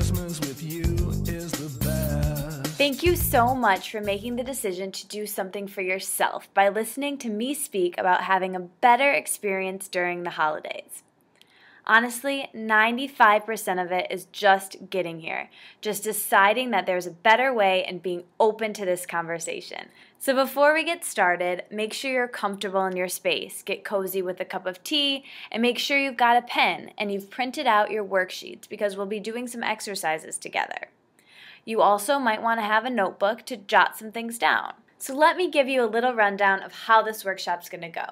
Christmas with you is the best. Thank you so much for making the decision to do something for yourself by listening to me speak about having a better experience during the holidays. Honestly, 95% of it is just getting here, just deciding that there's a better way and being open to this conversation. So before we get started, make sure you're comfortable in your space, get cozy with a cup of tea, and make sure you've got a pen and you've printed out your worksheets because we'll be doing some exercises together. You also might want to have a notebook to jot some things down. So let me give you a little rundown of how this workshop's going to go.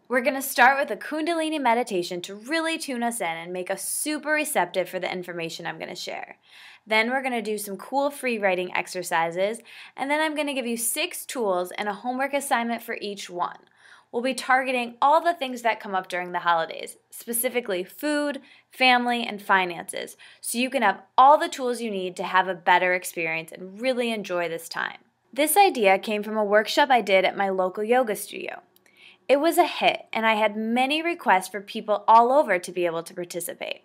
We're going to start with a Kundalini meditation to really tune us in and make us super receptive for the information I'm going to share. Then we're going to do some cool free writing exercises, and then I'm going to give you 6 tools and a homework assignment for each one. We'll be targeting all the things that come up during the holidays, specifically food, family, and finances, so you can have all the tools you need to have a better experience and really enjoy this time. This idea came from a workshop I did at my local yoga studio. It was a hit, and I had many requests for people all over to be able to participate.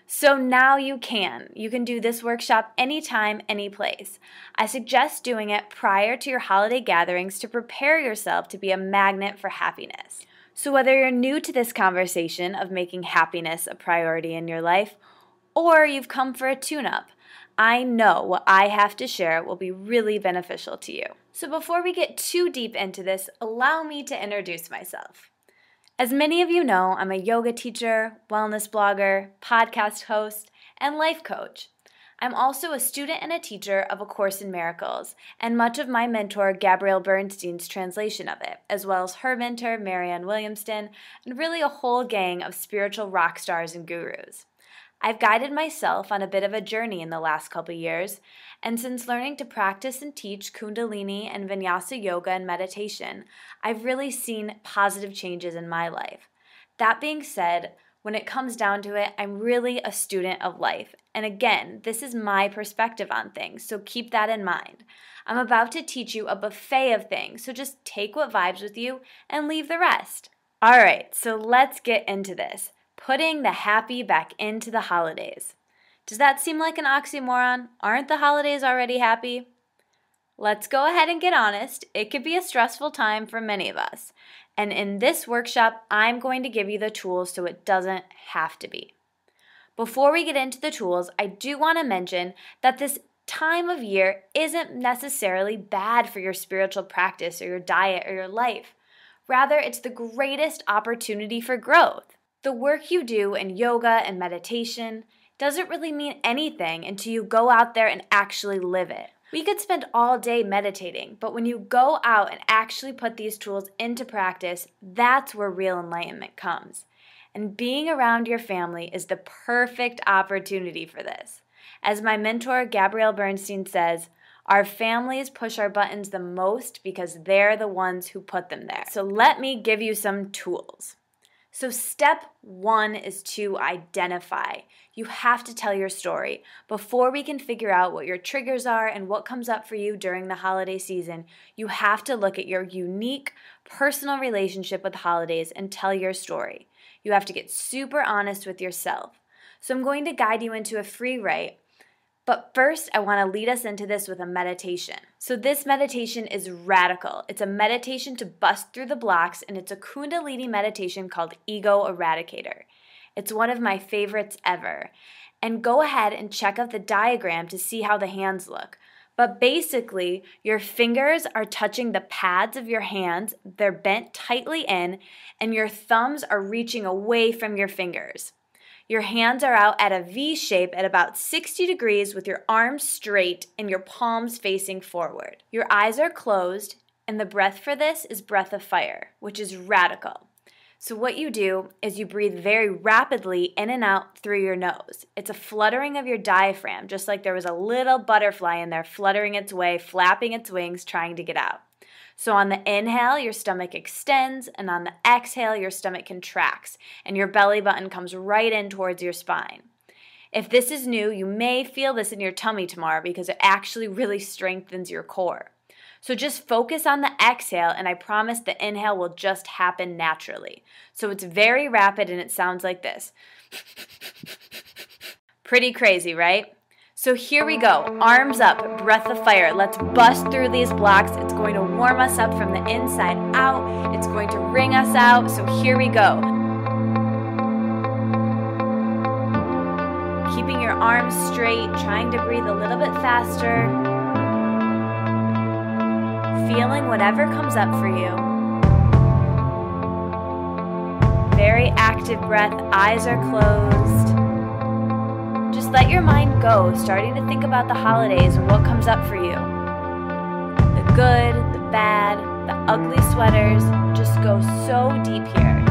So now you can. You can do this workshop anytime, any place. I suggest doing it prior to your holiday gatherings to prepare yourself to be a magnet for happiness. So whether you're new to this conversation of making happiness a priority in your life, or you've come for a tune-up, I know what I have to share will be really beneficial to you. So before we get too deep into this, allow me to introduce myself. As many of you know, I'm a yoga teacher, wellness blogger, podcast host, and life coach. I'm also a student and a teacher of A Course in Miracles, and much of my mentor Gabrielle Bernstein's translation of it, as well as her mentor Marianne Williamson, and really a whole gang of spiritual rock stars and gurus. I've guided myself on a bit of a journey in the last couple years, and since learning to practice and teach Kundalini and Vinyasa yoga and meditation, I've really seen positive changes in my life. That being said, when it comes down to it, I'm really a student of life. And again, this is my perspective on things, so keep that in mind. I'm about to teach you a buffet of things, so just take what vibes with you and leave the rest. All right, so let's get into this. Putting the happy back into the holidays. Does that seem like an oxymoron? Aren't the holidays already happy? Let's go ahead and get honest. It could be a stressful time for many of us. And in this workshop, I'm going to give you the tools so it doesn't have to be. Before we get into the tools, I do want to mention that this time of year isn't necessarily bad for your spiritual practice or your diet or your life. Rather, it's the greatest opportunity for growth. The work you do in yoga and meditation doesn't really mean anything until you go out there and actually live it. We could spend all day meditating, but when you go out and actually put these tools into practice, that's where real enlightenment comes. And being around your family is the perfect opportunity for this. As my mentor Gabrielle Bernstein says, our families push our buttons the most because they're the ones who put them there. So let me give you some tools. So step 1 is to identify. You have to tell your story. Before we can figure out what your triggers are and what comes up for you during the holiday season, you have to look at your unique personal relationship with holidays and tell your story. You have to get super honest with yourself. So I'm going to guide you into a free write. But first, I want to lead us into this with a meditation. So this meditation is radical. It's a meditation to bust through the blocks, and it's a Kundalini meditation called Ego Eradicator. It's one of my favorites ever. And go ahead and check out the diagram to see how the hands look. But basically, your fingers are touching the pads of your hands. They're bent tightly in, and your thumbs are reaching away from your fingers. Your hands are out at a V shape at about 60 degrees with your arms straight and your palms facing forward. Your eyes are closed, and the breath for this is breath of fire, which is radical. So what you do is you breathe very rapidly in and out through your nose. It's a fluttering of your diaphragm, just like there was a little butterfly in there fluttering its way, flapping its wings, trying to get out. So on the inhale, your stomach extends, and on the exhale, your stomach contracts, and your belly button comes right in towards your spine. If this is new, you may feel this in your tummy tomorrow because it actually really strengthens your core. So just focus on the exhale, and I promise the inhale will just happen naturally. So it's very rapid, and it sounds like this. Pretty crazy, right? So here we go, arms up, breath of fire. Let's bust through these blocks. It's going to warm us up from the inside out. It's going to wring us out. So here we go. Keeping your arms straight, trying to breathe a little bit faster. Feeling whatever comes up for you. Very active breath, eyes are closed. Just let your mind go, starting to think about the holidays and what comes up for you. The good, the bad, the ugly sweaters. Just go so deep here.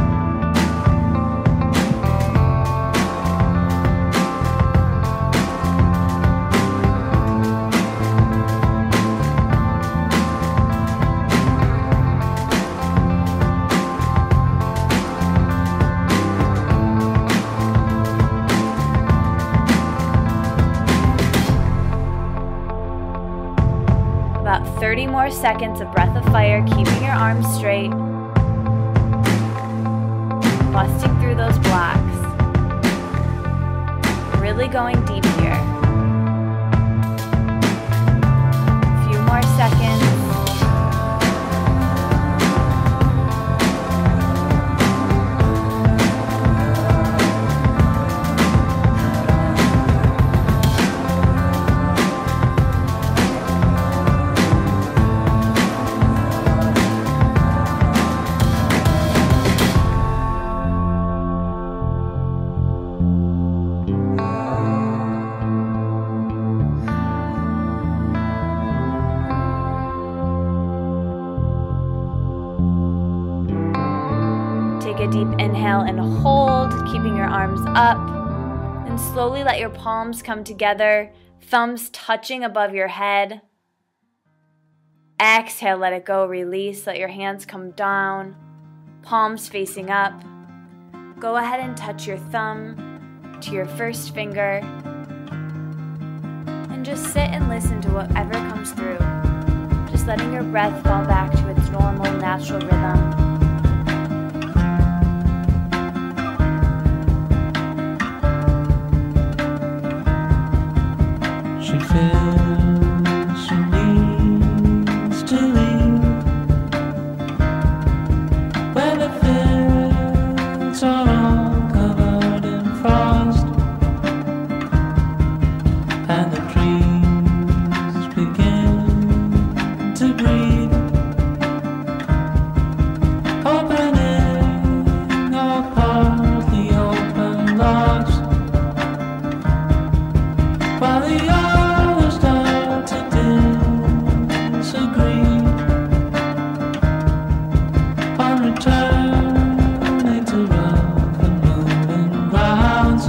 About 30 more seconds of breath of fire, keeping your arms straight, busting through those blocks, really going deep here. A few more seconds. Take a deep inhale and hold, keeping your arms up. And slowly let your palms come together, thumbs touching above your head. Exhale, let it go, release, let your hands come down, palms facing up. Go ahead and touch your thumb to your first finger. And just sit and listen to whatever comes through. Just letting your breath fall back to its normal, natural rhythm. She feels she needs to leave when the fields are all covered in frost and the trees begin to breathe, opening or partly open logs while the others start to disagree on returning to rough and moving grounds.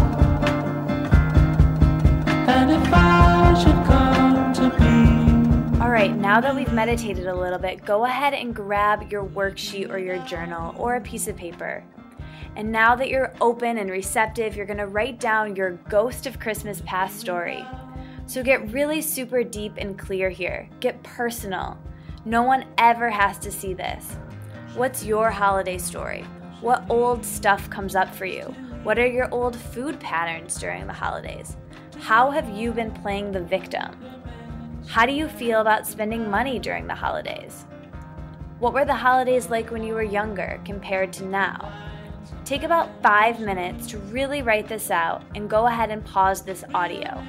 And if I should come to be. All right, now that we've meditated a little bit, go ahead and grab your worksheet or your journal or a piece of paper. And now that you're open and receptive, you're going to write down your Ghost of Christmas Past story. So get really super deep and clear here. Get personal. No one ever has to see this. What's your holiday story? What old stuff comes up for you? What are your old food patterns during the holidays? How have you been playing the victim? How do you feel about spending money during the holidays? What were the holidays like when you were younger compared to now? Take about 5 minutes to really write this out and go ahead and pause this audio.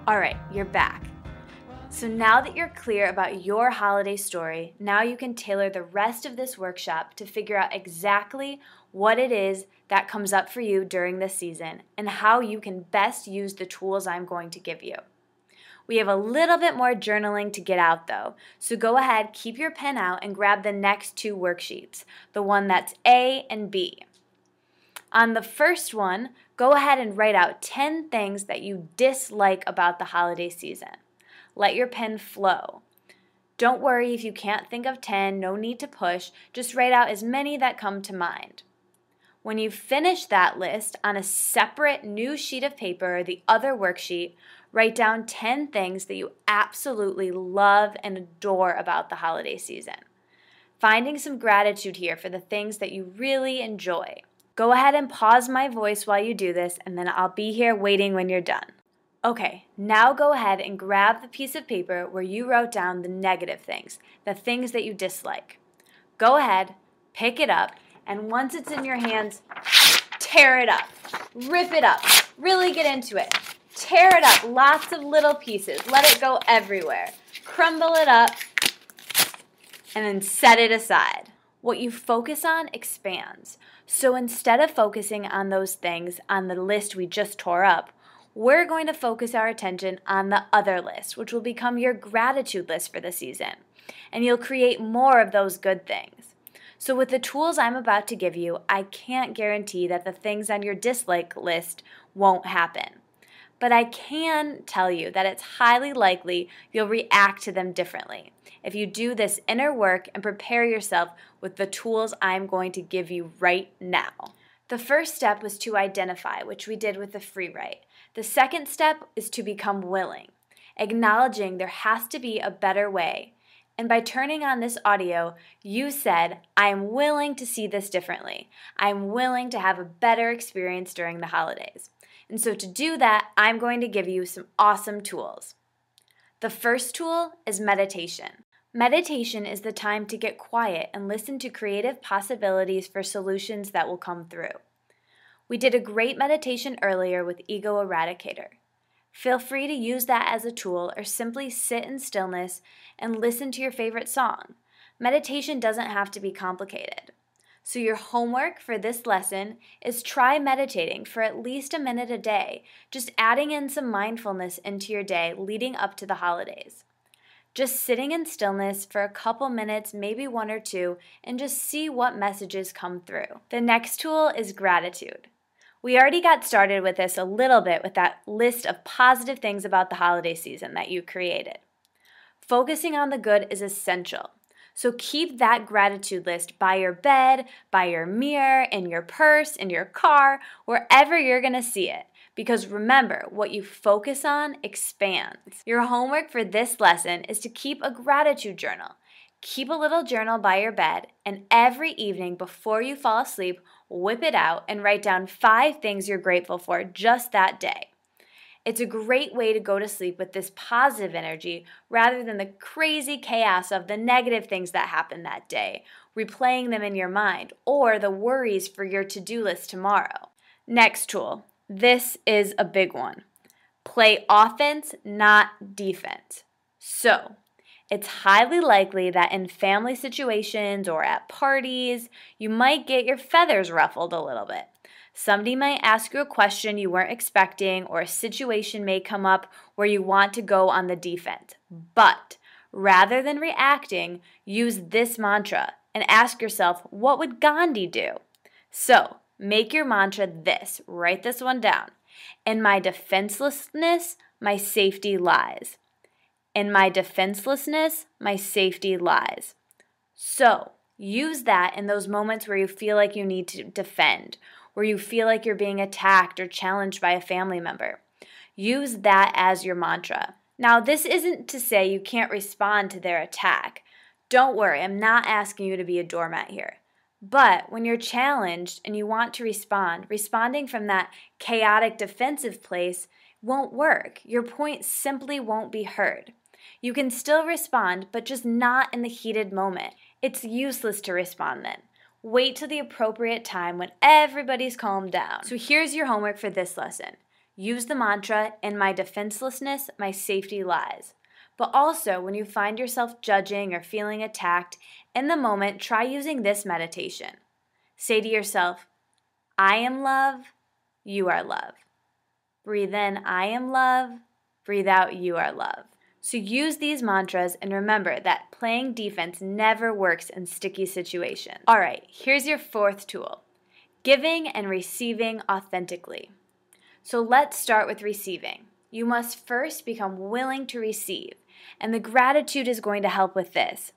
All right, you're back. So now that you're clear about your holiday story, now you can tailor the rest of this workshop to figure out exactly what it is that comes up for you during this season and how you can best use the tools I'm going to give you. We have a little bit more journaling to get out though, so go ahead, keep your pen out and grab the next 2 worksheets, the one that's A and B. On the first one, go ahead and write out 10 things that you dislike about the holiday season. Let your pen flow. Don't worry if you can't think of 10, no need to push, just write out as many that come to mind. When you finish that list on a separate new sheet of paper or the other worksheet, write down 10 things that you absolutely love and adore about the holiday season. Finding some gratitude here for the things that you really enjoy. Go ahead and pause my voice while you do this, and then I'll be here waiting when you're done. Okay, now go ahead and grab the piece of paper where you wrote down the negative things, the things that you dislike. Go ahead, pick it up, and once it's in your hands, tear it up, rip it up, really get into it. Tear it up, lots of little pieces, let it go everywhere. Crumble it up, and then set it aside. What you focus on expands. So instead of focusing on those things on the list we just tore up, we're going to focus our attention on the other list, which will become your gratitude list for the season. And you'll create more of those good things. So with the tools I'm about to give you, I can't guarantee that the things on your dislike list won't happen. But I can tell you that it's highly likely you'll react to them differently if you do this inner work and prepare yourself with the tools I'm going to give you right now. The first step was to identify, which we did with the free write. The second step is to become willing, acknowledging there has to be a better way. And by turning on this audio, you said, I am willing to see this differently. I am willing to have a better experience during the holidays. And so to do that, I'm going to give you some awesome tools. The first tool is meditation. Meditation is the time to get quiet and listen to creative possibilities for solutions that will come through. We did a great meditation earlier with Ego Eradicator. Feel free to use that as a tool or simply sit in stillness and listen to your favorite song. Meditation doesn't have to be complicated. So your homework for this lesson is try meditating for at least a minute a day, just adding in some mindfulness into your day leading up to the holidays. Just sitting in stillness for a couple minutes, maybe one or two, and just see what messages come through. The next tool is gratitude. We already got started with this a little bit with that list of positive things about the holiday season that you created. Focusing on the good is essential. So keep that gratitude list by your bed, by your mirror, in your purse, in your car, wherever you're going to see it. Because remember, what you focus on expands. Your homework for this lesson is to keep a gratitude journal. Keep a little journal by your bed, and every evening before you fall asleep, whip it out and write down 5 things you're grateful for just that day. It's a great way to go to sleep with this positive energy rather than the crazy chaos of the negative things that happened that day, replaying them in your mind, or the worries for your to-do list tomorrow. Next tool. This is a big one. Play offense, not defense. So, it's highly likely that in family situations or at parties, you might get your feathers ruffled a little bit. Somebody might ask you a question you weren't expecting, or a situation may come up where you want to go on the defense. But rather than reacting, use this mantra and ask yourself, what would Gandhi do? So, make your mantra this. Write this one down. In my defenselessness, my safety lies. In my defenselessness, my safety lies. So, use that in those moments where you feel like you need to defend, where you feel like you're being attacked or challenged by a family member. Use that as your mantra. Now, this isn't to say you can't respond to their attack. Don't worry, I'm not asking you to be a doormat here. But when you're challenged and you want to respond, responding from that chaotic defensive place won't work. Your point simply won't be heard. You can still respond, but just not in the heated moment. It's useless to respond then. Wait till the appropriate time when everybody's calmed down. So here's your homework for this lesson. Use the mantra, in my defenselessness, my safety lies. But also, when you find yourself judging or feeling attacked, in the moment, try using this meditation. Say to yourself, I am love, you are love. Breathe in, I am love. Breathe out, you are love. So use these mantras and remember that playing defense never works in sticky situations. All right, here's your 4th tool, giving and receiving authentically. So let's start with receiving. You must first become willing to receive, and the gratitude is going to help with this.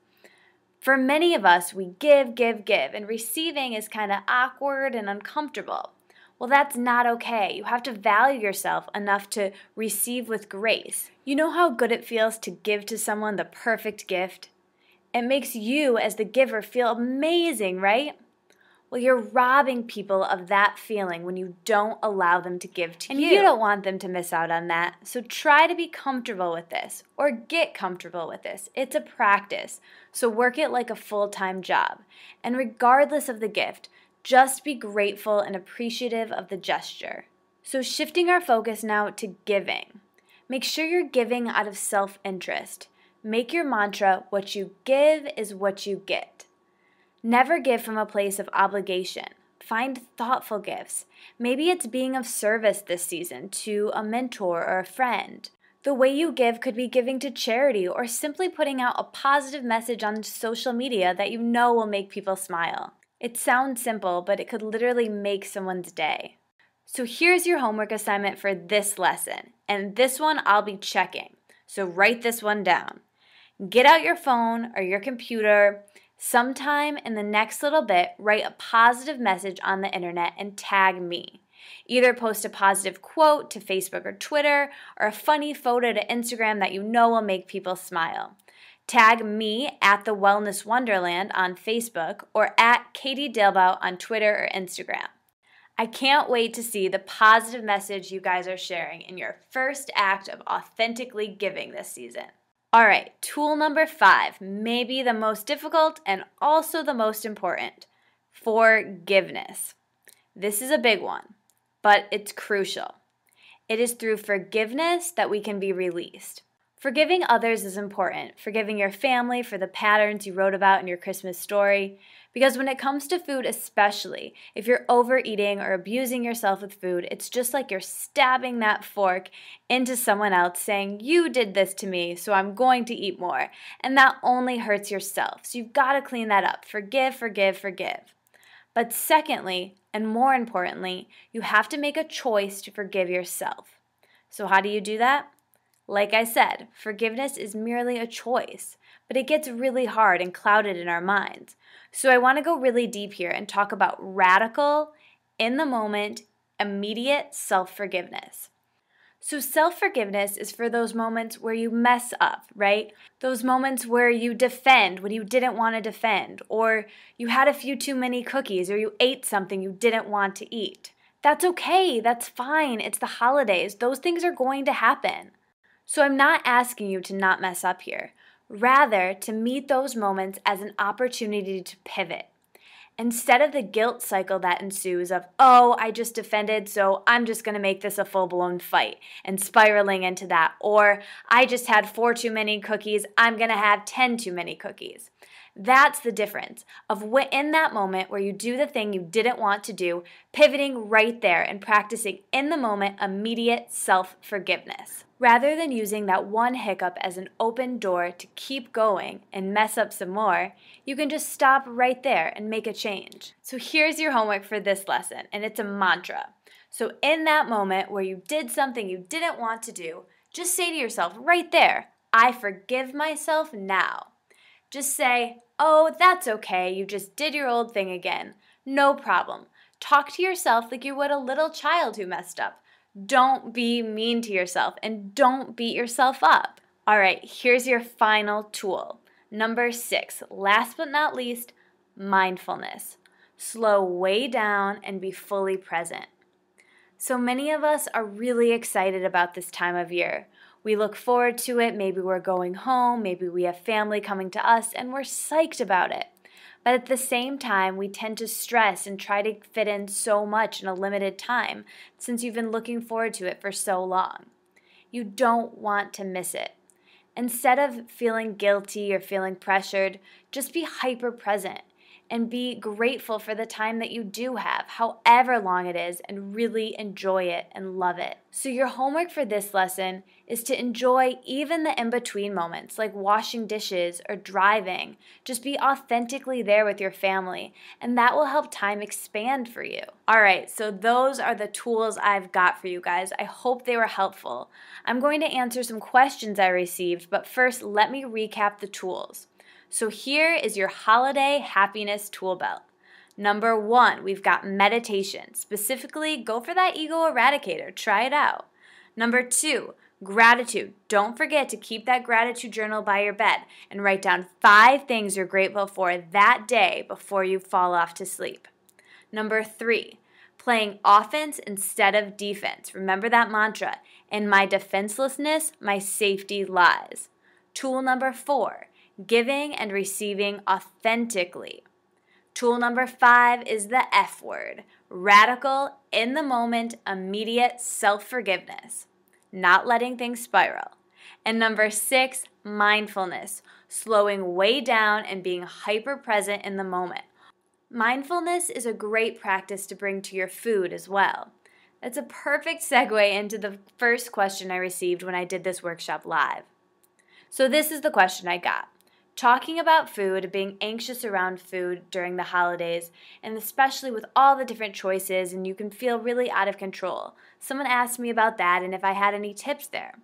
For many of us, we give, and receiving is kind of awkward and uncomfortable. Well, that's not okay. You have to value yourself enough to receive with grace. You know how good it feels to give to someone the perfect gift? It makes you, as the giver, feel amazing, right? Well, you're robbing people of that feeling when you don't allow them to give to you. And you don't want them to miss out on that. So try to be comfortable with this or get comfortable with this. It's a practice. So work it like a full-time job. And regardless of the gift, just be grateful and appreciative of the gesture. So shifting our focus now to giving. Make sure you're giving out of self-interest. Make your mantra, what you give is what you get. Never give from a place of obligation. Find thoughtful gifts. Maybe it's being of service this season to a mentor or a friend. The way you give could be giving to charity or simply putting out a positive message on social media that you know will make people smile. It sounds simple, but it could literally make someone's day. So here's your homework assignment for this lesson, and this one I'll be checking. So write this one down. Get out your phone or your computer. Sometime in the next little bit, write a positive message on the internet and tag me. Either post a positive quote to Facebook or Twitter, or a funny photo to Instagram that you know will make people smile. Tag me at The Wellness Wonderland on Facebook or at Katie Dalebout on Twitter or Instagram. I can't wait to see the positive message you guys are sharing in your first act of authentically giving this season. All right, tool number 5, maybe the most difficult and also the most important, forgiveness. This is a big one, but it's crucial. It is through forgiveness that we can be released. Forgiving others is important. Forgiving your family for the patterns you wrote about in your Christmas story. Because when it comes to food especially, if you're overeating or abusing yourself with food, it's just like you're stabbing that fork into someone else saying, you did this to me, so I'm going to eat more. And that only hurts yourself. So you've got to clean that up. Forgive, forgive, forgive. But secondly, and more importantly, you have to make a choice to forgive yourself. So how do you do that? Like I said, forgiveness is merely a choice, but it gets really hard and clouded in our minds. So I want to go really deep here and talk about radical, in the moment, immediate self-forgiveness. So self-forgiveness is for those moments where you mess up, right? Those moments where you defend when you didn't want to defend, or you had a few too many cookies, or you ate something you didn't want to eat. That's okay, that's fine, it's the holidays. Those things are going to happen. So I'm not asking you to not mess up here. Rather, to meet those moments as an opportunity to pivot. Instead of the guilt cycle that ensues of, oh, I just defended, so I'm just going to make this a full-blown fight, and spiraling into that. Or, I just had 4 too many cookies, I'm going to have 10 too many cookies. That's the difference of in that moment where you do the thing you didn't want to do, pivoting right there and practicing in the moment immediate self-forgiveness. Rather than using that one hiccup as an open door to keep going and mess up some more, you can just stop right there and make a change. So here's your homework for this lesson, and it's a mantra. So in that moment where you did something you didn't want to do, just say to yourself right there, I forgive myself now. Just say, oh, that's okay, you just did your old thing again. No problem. Talk to yourself like you would a little child who messed up. Don't be mean to yourself and don't beat yourself up. All right, here's your final tool. Number 6, last but not least, mindfulness. Slow way down and be fully present. So many of us are really excited about this time of year. We look forward to it, maybe we're going home, maybe we have family coming to us, and we're psyched about it. But at the same time, we tend to stress and try to fit in so much in a limited time since you've been looking forward to it for so long. You don't want to miss it. Instead of feeling guilty or feeling pressured, just be hyper present and be grateful for the time that you do have, however long it is, and really enjoy it and love it. So your homework for this lesson is to enjoy even the in-between moments, like washing dishes or driving. Just be authentically there with your family, and that will help time expand for you. All right, so those are the tools I've got for you guys. I hope they were helpful. I'm going to answer some questions I received, but first, let me recap the tools. So here is your holiday happiness tool belt. Number 1, we've got meditation. Specifically, go for that ego eradicator. Try it out. Number 2, gratitude. Don't forget to keep that gratitude journal by your bed and write down 5 things you're grateful for that day before you fall off to sleep. Number 3, playing offense instead of defense. Remember that mantra. In my defenselessness, my safety lies. Tool number 4, giving and receiving authentically. Tool number 5 is the F word. Radical, in the moment, immediate self-forgiveness. Not letting things spiral. And number 6, mindfulness. Slowing way down and being hyper-present in the moment. Mindfulness is a great practice to bring to your food as well. That's a perfect segue into the first question I received when I did this workshop live. So this is the question I got. Talking about food, being anxious around food during the holidays, and especially with all the different choices, and you can feel really out of control. Someone asked me about that and if I had any tips there.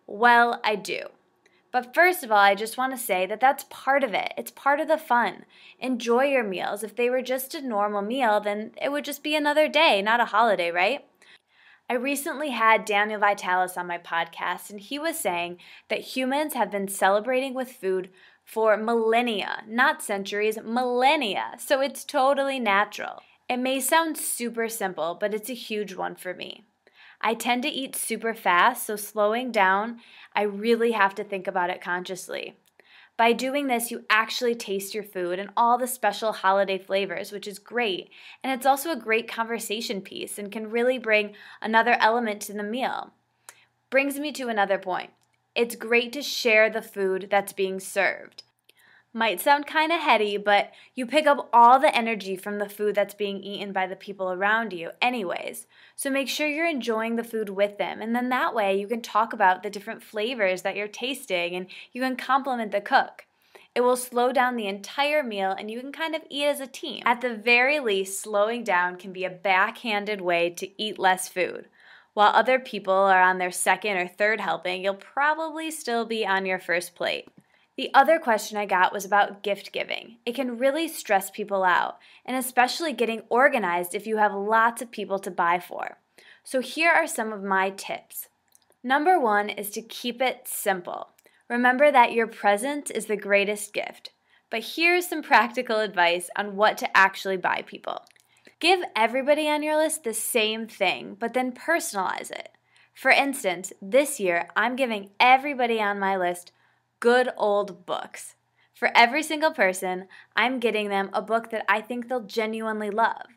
Well, I do. But first of all, I just want to say that that's part of it. It's part of the fun. Enjoy your meals. If they were just a normal meal, then it would just be another day, not a holiday, right? I recently had Daniel Vitalis on my podcast, and he was saying that humans have been celebrating with food for millennia, not centuries, millennia. So it's totally natural. It may sound super simple, but it's a huge one for me. I tend to eat super fast, so slowing down, I really have to think about it consciously. By doing this, you actually taste your food and all the special holiday flavors, which is great. And it's also a great conversation piece and can really bring another element to the meal. Brings me to another point. It's great to share the food that's being served. Might sound kind of heady, but you pick up all the energy from the food that's being eaten by the people around you anyways. So make sure you're enjoying the food with them, and then that way you can talk about the different flavors that you're tasting and you can compliment the cook. It will slow down the entire meal and you can kind of eat as a team. At the very least, slowing down can be a backhanded way to eat less food. While other people are on their second or third helping, you'll probably still be on your first plate. The other question I got was about gift giving. It can really stress people out, and especially getting organized if you have lots of people to buy for. So here are some of my tips. Number 1 is to keep it simple. Remember that your present is the greatest gift. But here's some practical advice on what to actually buy people. Give everybody on your list the same thing, but then personalize it. For instance, this year I'm giving everybody on my list good old books. For every single person, I'm getting them a book that I think they'll genuinely love.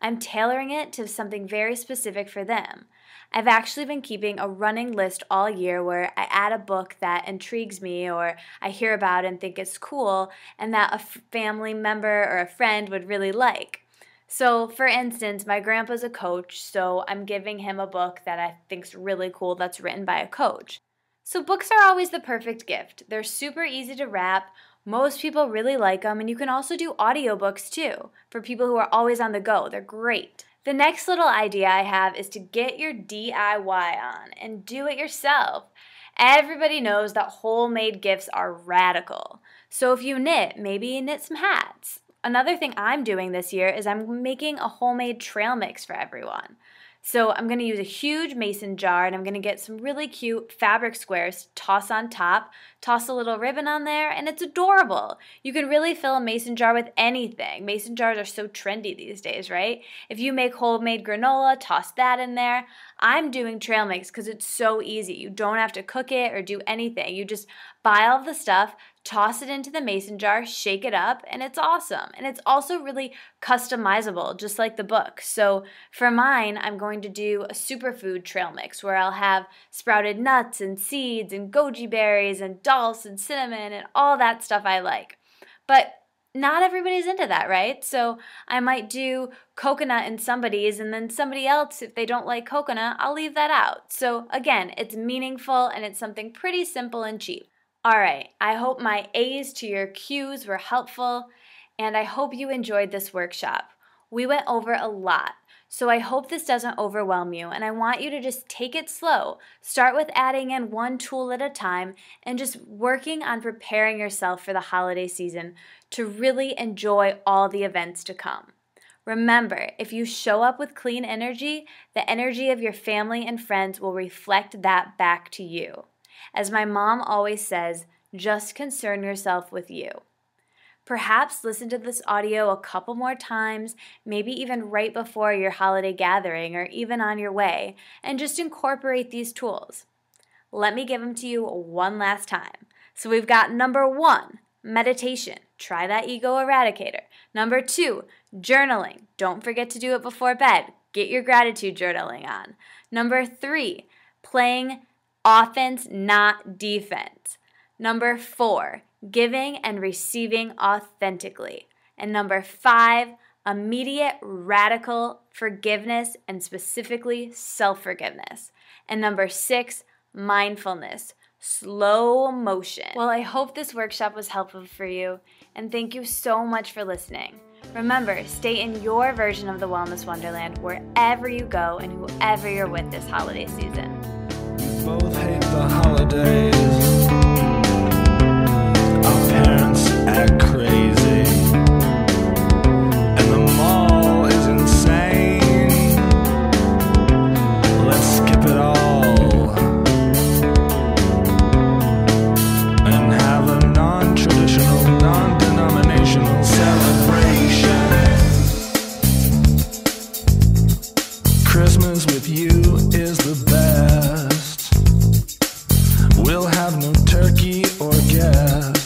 I'm tailoring it to something very specific for them. I've actually been keeping a running list all year where I add a book that intrigues me or I hear about and think it's cool and that a family member or a friend would really like. So, for instance, my grandpa's a coach, so I'm giving him a book that I think's really cool that's written by a coach. So books are always the perfect gift. They're super easy to wrap. Most people really like them, and you can also do audiobooks too for people who are always on the go. They're great. The next little idea I have is to get your DIY on and do it yourself. Everybody knows that homemade gifts are radical. So if you knit, maybe knit some hats. Another thing I'm doing this year is I'm making a homemade trail mix for everyone. So I'm going to use a huge mason jar and I'm going to get some really cute fabric squares to toss on top, toss a little ribbon on there, and it's adorable. You can really fill a mason jar with anything. Mason jars are so trendy these days, right? If you make homemade granola, toss that in there. I'm doing trail mix because it's so easy. You don't have to cook it or do anything. You just buy all of the stuff, toss it into the mason jar, shake it up, and it's awesome. And it's also really customizable, just like the book. So for mine, I'm going to do a superfood trail mix where I'll have sprouted nuts and seeds and goji berries and dulse and cinnamon and all that stuff I like. But not everybody's into that, right? So I might do coconut in somebody's and then somebody else, if they don't like coconut, I'll leave that out. So again, it's meaningful and it's something pretty simple and cheap. All right, I hope my A's to your Q's were helpful, and I hope you enjoyed this workshop. We went over a lot, so I hope this doesn't overwhelm you, and I want you to just take it slow. Start with adding in one tool at a time and just working on preparing yourself for the holiday season to really enjoy all the events to come. Remember, if you show up with clean energy, the energy of your family and friends will reflect that back to you. As my mom always says, just concern yourself with you. Perhaps listen to this audio a couple more times, maybe even right before your holiday gathering or even on your way, and just incorporate these tools. Let me give them to you one last time. So we've got number 1, meditation. Try that ego eradicator. Number 2, journaling. Don't forget to do it before bed. Get your gratitude journaling on. Number 3, playing offense, not defense. Number 4, giving and receiving authentically. And number 5, immediate radical forgiveness and specifically self-forgiveness. And number 6, mindfulness, slow motion. Well, I hope this workshop was helpful for you, and thank you so much for listening. Remember, stay in your version of the Wellness Wonderland wherever you go and whoever you're with this holiday season. We both hate the holidays. Our parents act crazy, and the mall is insane. Let's skip it all and have a non-traditional, non-denominational celebration. Christmas with you is the best. We'll have no turkey or guests.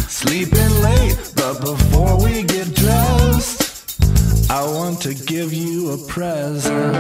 Sleeping late, but before we get dressed, I want to give you a present.